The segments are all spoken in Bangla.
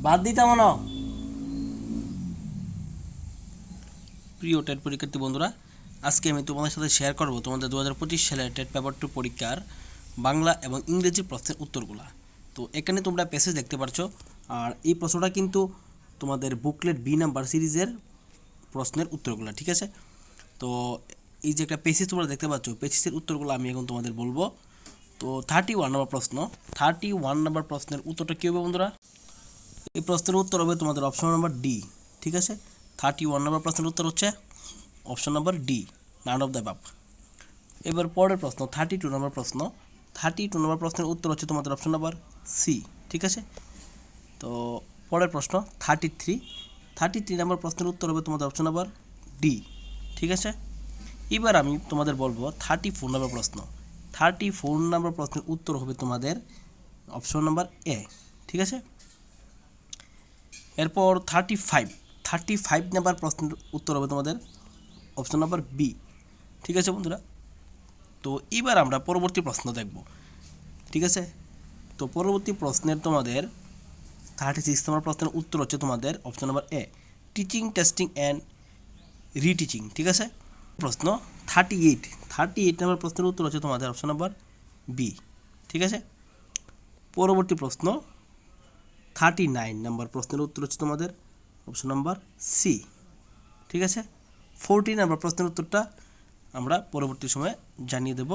বাদ দিতাম না। প্রিয় টেট পরীক্ষার্থী বন্ধুরা, আজকে আমি তোমাদের সাথে শেয়ার করব তোমাদের 2025 সালের টেট পেপার 2 পরীক্ষার বাংলা এবং ইংরেজি প্রশ্নের উত্তরগুলো। তো এখানে তোমরা প্যাসেজ দেখতে পাচ্ছ, আর এই প্রশ্নটা কিন্তু তোমাদের বুকলেট বি নাম্বার সিরিজের প্রশ্নের উত্তরগুলো, ঠিক আছে? তো এই যে একটা পেসেজ তোমরা দেখতে পাচ্ছ, পেসেজের উত্তরগুলো আমি এখন তোমাদের বলবো। তো 31 নম্বর প্রশ্ন, 31 নম্বর প্রশ্নের উত্তরটা কী হবে বন্ধুরা? এই প্রশ্নের উত্তর হবে তোমাদের অপশন নাম্বার ডি, ঠিক আছে? 31 নম্বর প্রশ্নের উত্তর হচ্ছে option number D, none of the above. এবার পরের প্রশ্ন 32 নম্বর প্রশ্ন, 32 নম্বর প্রশ্নের উত্তর হচ্ছে তোমাদের অপশন নাম্বার সি, ঠিক আছে? তো পরের প্রশ্ন 33 নম্বর প্রশ্নের উত্তর হবে তোমাদের অপশন নাম্বার ডি, ঠিক আছে? এবার আমি তোমাদের বলবো 34 নম্বর প্রশ্ন, 34 নম্বর প্রশ্নের উত্তর হবে তোমাদের অপশন নাম্বার এ, ঠিক আছে? এরপর 35 নাম্বার প্রশ্নের উত্তর হবে তোমাদের অপশন নাম্বার বি, ঠিক আছে বন্ধুরা? তো এবার আমরা পরবর্তী প্রশ্ন দেখব, ঠিক আছে? তো পরবর্তী প্রশ্নের তোমাদের 36 নম্বর প্রশ্নের উত্তর হচ্ছে তোমাদের option number A, teaching testing and রিটিচিং, ঠিক আছে? প্রশ্ন 38 নম্বর প্রশ্নের উত্তর হচ্ছে তোমাদের অপশন নাম্বার বি, ঠিক আছে? পরবর্তী প্রশ্ন 39 নম্বর প্রশ্নের উত্তর হচ্ছে তোমাদের অপশন নাম্বার সি, ঠিক আছে? 40 নম্বর প্রশ্নের উত্তরটা আমরা পরবর্তী সময়ে জানিয়ে দেব।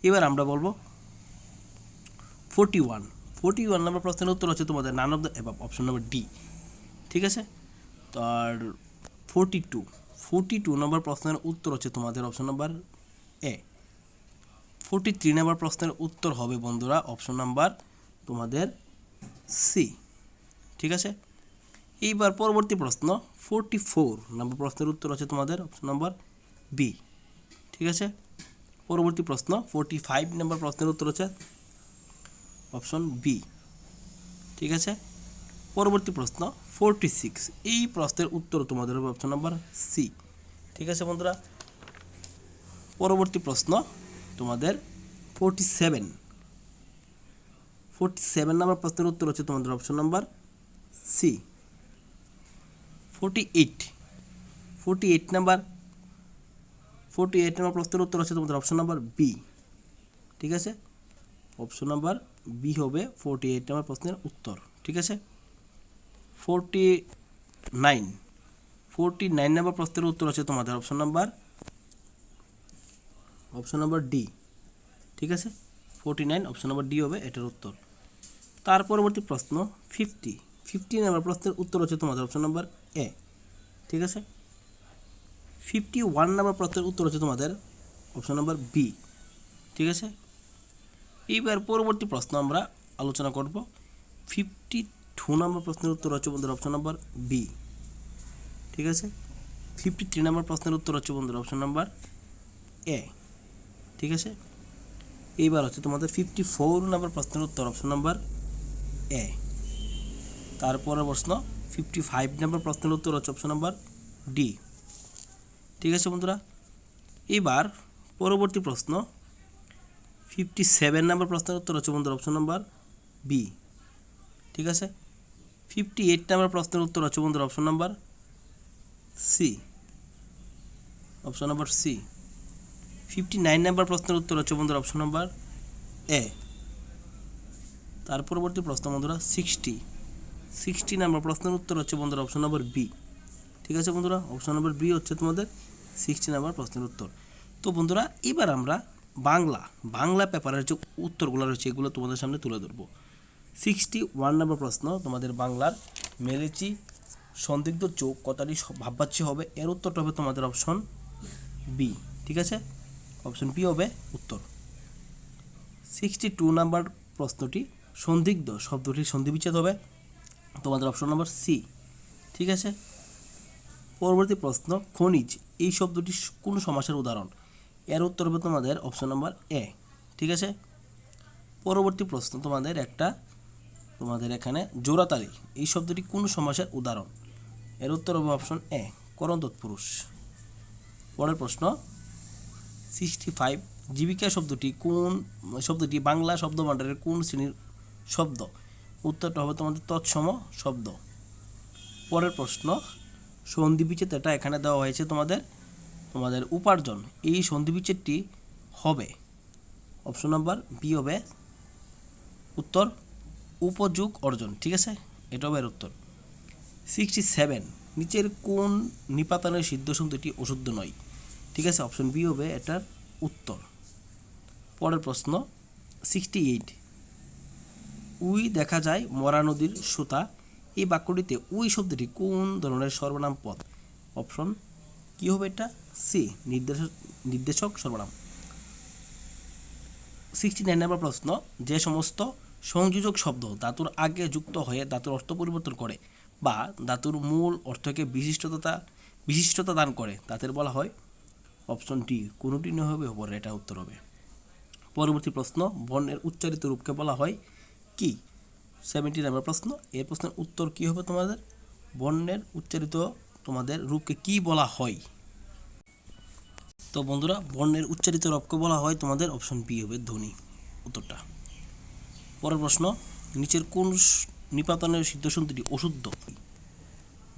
এবার আমরা বলবো 41 নম্বর প্রশ্নের উত্তর হচ্ছে তোমাদের none of the above, option number D, ঠিক আছে? তো আর 42 নম্বর প্রশ্নের উত্তর হচ্ছে তোমাদের অপশন নাম্বার এ। 43 নম্বর প্রশ্নের উত্তর হবে বন্ধুরা অপশন নাম্বার তোমাদের সি, ঠিক আছে? এইবার পরবর্তী প্রশ্ন 44 নম্বর প্রশ্নের উত্তর হচ্ছে তোমাদের অপশন নাম্বার বি, ঠিক আছে? পরবর্তী প্রশ্ন 45 নম্বর প্রশ্নের উত্তর হচ্ছে অপশন বি, ঠিক আছে? পরবর্তী প্রশ্ন 46, এই প্রশ্নের উত্তর তোমাদের হবে অপশন নাম্বার সি, ঠিক আছে বন্ধুরা? পরবর্তী প্রশ্ন তোমাদের 47 নম্বর প্রশ্নের উত্তর হচ্ছে তোমাদের অপশন নাম্বার সি। 48 নম্বর প্রশ্নের উত্তর হচ্ছে তোমাদের অপশন নাম্বার বি, ঠিক আছে? অপশন নাম্বার বি হবে 48 নম্বর প্রশ্নের উত্তর, ঠিক আছে? 49 নম্বর প্রশ্নের উত্তর হচ্ছে তোমাদের অপশন নাম্বার ডি, ঠিক আছে? 49 অপশন নাম্বার ডি হবে এটার উত্তর। তার পরবর্তী প্রশ্ন 50 নম্বর প্রশ্নের উত্তর হচ্ছে তোমাদের অপশন নাম্বার এ, ঠিক আছে? 51 নম্বর প্রশ্নের উত্তর হচ্ছে তোমাদের অপশন নাম্বার বি, ঠিক আছে? এইবার পরবর্তী প্রশ্ন আমরা আলোচনা করব 52 নম্বর প্রশ্নের উত্তর হচ্ছে বন্ধুরা অপশন নাম্বার বি, ঠিক আছে? 53 নম্বর প্রশ্নের উত্তর হচ্ছে বন্ধুরা অপশন নাম্বার এ, ঠিক আছে? এইবার হচ্ছে তোমাদের 54 নম্বর প্রশ্নের উত্তর অপশন নাম্বার এ। তারপরে প্রশ্ন 55 নম্বর প্রশ্নের উত্তর হচ্ছে অপশন নাম্বার ডি, ঠিক আছে বন্ধুরা? এবার পরবর্তী প্রশ্ন 57 নম্বর প্রশ্নের উত্তর হচ্ছে বন্ধুরা অপশন নাম্বার বি, ঠিক আছে? 58 নম্বর প্রশ্নের উত্তর হচ্ছে বন্ধুরা অপশন নাম্বার সি, 59 নম্বর প্রশ্নের উত্তর হচ্ছে বন্ধুরা অপশন নাম্বার এ। তার পরবর্তী প্রশ্ন বন্ধুরা 60 নম্বর প্রশ্নের উত্তর হচ্ছে বন্ধুরা অপশন নাম্বার বি, ঠিক আছে বন্ধুরা? অপশন নাম্বার বি হচ্ছে তোমাদের 60 নম্বর প্রশ্নের উত্তর। তো বন্ধুরা এবার আমরা বাংলা পেপারের যে উত্তরগুলো রয়েছে এগুলো তোমাদের সামনে তুলে ধরবো। 61 নম্বর প্রশ্ন তোমাদের বাংলার মেলেচি সন্দিগ্ধ চোখ কথাটি ভাববাচ্ছি হবে, এর উত্তরটা হবে তোমাদের অপশন বি, ঠিক আছে? অপশন বি হবে উত্তর। 62 নম্বর প্রশ্নটি সন্দিগ্ধ শব্দটি সন্ধিবিচ্ছেদ হবে, তোমাদের অপশন নাম্বার সি, ঠিক আছে? পরবর্তী প্রশ্ন খনিজ, এই শব্দটি কোন সমাসের উদাহরণ, এর উত্তর হবে তোমাদের অপশন নাম্বার এ, ঠিক আছে? পরবর্তী প্রশ্ন তোমাদের এখানে জোড়াতালি, এই শব্দটি কোন সমাসের উদাহরণ, এর উত্তর হবে অপশন এ, করণ তৎপুরুষ। পরের প্রশ্ন 65, জীবিকা শব্দটি বাংলা শব্দভাণ্ডারের কোন শ্রেণীর শব্দ, উত্তরটা হবে তোমাদের তৎসম শব্দ। পরের প্রশ্ন, সন্ধি বিচ্ছেদ, এটা এখানে দেওয়া হয়েছে তোমাদের উপার্জন। এই সন্ধি বিচ্ছেদটি হবে অপশন নাম্বার বি হবে উত্তর উপযোগ অর্জন, ঠিক আছে, এটা হবে এর উত্তর। 67, নিচের কোন নিপাতনের সিদ্ধ সন্ধিটি অশুদ্ধ নয়, ঠিক আছে, অপশন বি হবে এটার উত্তর। পরের প্রশ্ন 68, উই দেখা যায় মরা নদীর সুতা, এই বাক্যটিতে উই শব্দটি কোন ধরনের সর্বনাম পদ, অপশন কি হবে এটা সি, নির্দেশক সর্বনাম। 69 নম্বর প্রশ্ন, যে সমস্ত সংযোজক শব্দ ধাতুর আগে যুক্ত হয়ে ধাতুর অর্থ পরিবর্তন করে বা ধাতুর মূল অর্থকে বিশিষ্টতা দান করে তাদের বলা হয়, অপশন ডি কোনটি নয় হবে ওপরে, এটা উত্তর হবে। পরবর্তী প্রশ্ন, বর্ণের উচ্চারিত রূপকে বলা হয় কি, 70 নম্বর প্রশ্ন, এর প্রশ্নের উত্তর কি হবে তোমাদের, বর্ণের উচ্চারিত তোমাদের রূপকে কি বলা হয়। তো বন্ধুরা, বর্ণের উচ্চারিত রূপকে বলা হয় তোমাদের অপশন বি হবে ধ্বনি, উত্তরটা। পরের প্রশ্ন, নিচের কোন নিপাতনের সিদ্ধ সন্ধিটি অশুদ্ধ,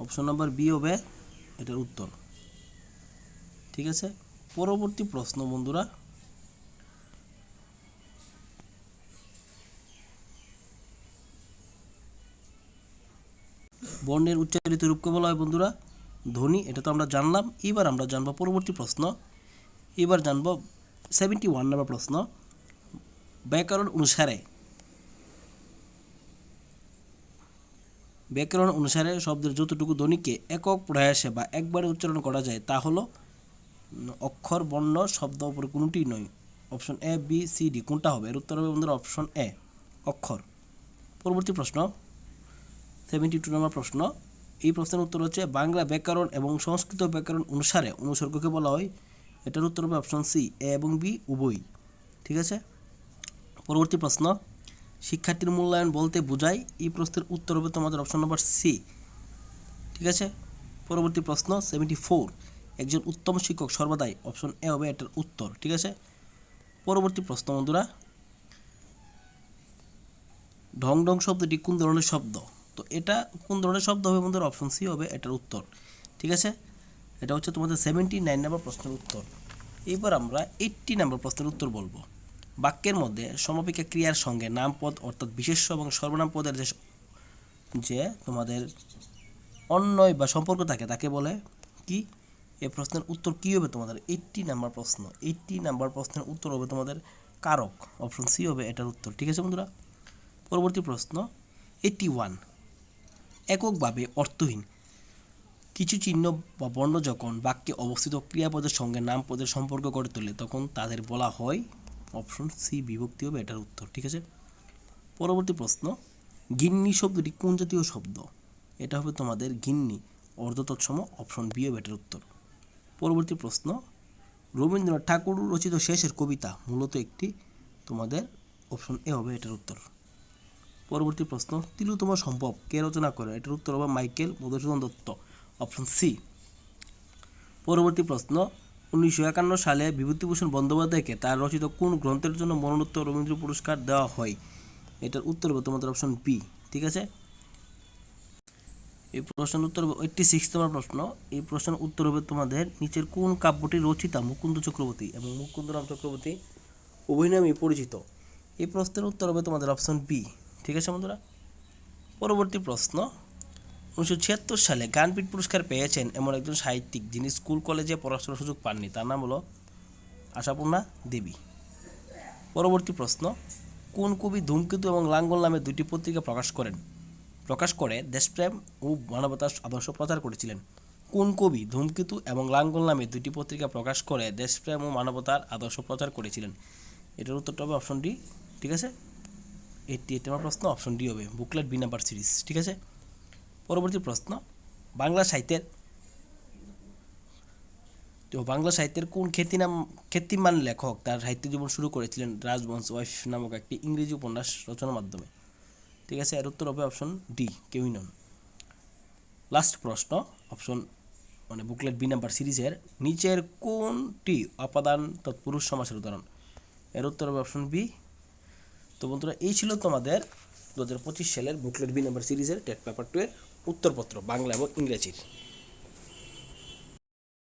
অপশন নাম্বার বি হবে এটার উত্তর, ঠিক আছে। পরবর্তী প্রশ্ন বন্ধুরা, বর্ণের উচ্চারিত রূপকে বলা হয় বন্ধুরা ধ্বনি, এটা তো আমরা জানলাম। এবার আমরা জানবো পরবর্তী প্রশ্ন, এবার জানবো 71 নম্বর প্রশ্ন, ব্যাকরণ অনুসারে শব্দের যতটুকু ধ্বনিকে একক প্রয়াসে বা একবারে উচ্চারণ করা যায় তা হলো অক্ষর, বর্ণ, শব্দ, উপরে কোনটি নয়, option A, B, C, D, কোনটা হবে, এর উত্তর হবে বন্ধুরা অপশন এ, অক্ষর। পরবর্তী প্রশ্ন 72 নম্বর প্রশ্ন, এই প্রশ্নের উত্তর হচ্ছে বাংলা ব্যাকরণ এবং সংস্কৃত ব্যাকরণ অনুসারে অনুসর্গকে বলা হয়, এটার উত্তর হবে অপশন সি, এ এবং বি উভয়ই, ঠিক আছে। পরবর্তী প্রশ্ন, শিক্ষার্থীর মূল্যায়ন বলতে বোঝায়, এই প্রশ্নের উত্তর হবে তোমাদের অপশন নম্বর সি, ঠিক আছে। পরবর্তী প্রশ্ন 74, একজন উত্তম শিক্ষক সর্বদাই, অপশন এ হবে এটার উত্তর, ঠিক আছে। পরবর্তী প্রশ্ন বন্ধুরা, ঢং ঢং শব্দটি কোন ধরনের শব্দ, তো এটা কোন ধরনের শব্দ হবে বন্ধুরা, অপশন সি হবে এটার উত্তর, ঠিক আছে। এটা হচ্ছে তোমাদের 79 নম্বর প্রশ্নের উত্তর। এবার আমরা 80 নম্বর প্রশ্নের উত্তর বলবো। বাক্যের মধ্যে সমাপিকা ক্রিয়ার সঙ্গে নামপদ অর্থাৎ বিশেষ্য এবং সর্বনাম পদের যে তোমাদের অন্বয় বা সম্পর্ক থাকে তাকে বলে কি, এই প্রশ্নের উত্তর কি হবে তোমাদের 80 নম্বর প্রশ্ন, 80 নম্বর প্রশ্নের উত্তর হবে তোমাদের কারক, অপশন সি হবে এটার উত্তর, ঠিক আছে বন্ধুরা। পরবর্তী প্রশ্ন 81, এককভাবে অর্থহীন কিছু চিহ্ন বা বর্ণ যখন বাক্যে অবস্থিত ক্রিয়াপদের সঙ্গে নামপদের সম্পর্ক গড়ে তোলে তখন তাদের বলা হয়, অপশন সি বিভক্তি হবে এটার উত্তর, ঠিক আছে। পরবর্তী প্রশ্ন, গিন্নি শব্দটি কোন জাতীয় শব্দ, এটা হবে তোমাদের গিন্নি অর্ধতৎসম, অপশন বি হবে এটার উত্তর। পরবর্তী প্রশ্ন, রবীন্দ্রনাথ ঠাকুর রচিত শেষের কবিতা মূলত একটি, তোমাদের অপশন এ হবে এটার উত্তর। পরবর্তী প্রশ্ন, তিলোত্তমা সম্ভব কে রচনা করে, এটার উত্তর হবে Michael Madhusudan Dutta, option C. পরবর্তী প্রশ্ন, 1951 সালে বিভূতিভূষণ বন্দ্যোপাধ্যায়কে তার রচিত কোন গ্রন্থের জন্য মরণোত্তর রবীন্দ্র পুরস্কার দেওয়া হয়, এটার উত্তর হবে তোমাদের অপশন বি, ঠিক আছে। এই প্রশ্নের উত্তর হবে 86 নম্বর প্রশ্ন, এই প্রশ্নের উত্তর হবে তোমাদের নিচের কোন কাব্যটি রচিতা মুকুন্দ চক্রবর্তী এবং মুকুন্দরাম চক্রবর্তী উভয় নামেই পরিচিত, এই প্রশ্নের উত্তর হবে তোমাদের অপশন বি, ঠিক আছে বন্ধুরা। পরবর্তী প্রশ্ন, 1976 সালে জ্ঞানপীঠ পুরস্কার পেয়েছেন এমন একজন সাহিত্যিক যিনি স্কুল কলেজে পড়াশোনার সুযোগ পাননি, তার নাম হলো আশাপূর্ণা দেবী। পরবর্তী প্রশ্ন, কোন কবি ধূমকেতু এবং লাঙ্গল নামে দুটি পত্রিকা প্রকাশ করে দেশপ্রেম ও মানবতার আদর্শ প্রচার করেছিলেন, কোন কবি ধূমকেতু এবং লাঙ্গল নামে দুটি পত্রিকা প্রকাশ করে দেশপ্রেম ও মানবতার আদর্শ প্রচার করেছিলেন, এটার উত্তরটা হবে অপশন ডি, ঠিক আছে। 88 নম্বর প্রশ্ন, অপশন ডি হবে বুকলেট বি নাম্বার সিরিজ, ঠিক আছে। পরবর্তী প্রশ্ন, বাংলা সাহিত্যের কোন খ্যাতিমান লেখক তার সাহিত্য জীবন শুরু করেছিলেন রাজবংশ ওয়াইফ নামক একটি ইংরেজি উপন্যাস রচনার মাধ্যমে, ঠিক আছে, এর উত্তর হবে অপশন ডি, কেউই নন। লাস্ট প্রশ্ন, অপশন বুকলেট বি নাম্বার সিরিজের নিচের কোনটি অপাদান তৎপুরুষ সমাসের উদাহরণ, এর উত্তর হবে অপশন বি। তো বন্ধুরা, এই ছিল তোমাদের 2025 সালের বুকলেট বি নাম্বার সিরিজের টেট পেপার 2 এর উত্তরপত্র বাংলা এবং ইংরেজির।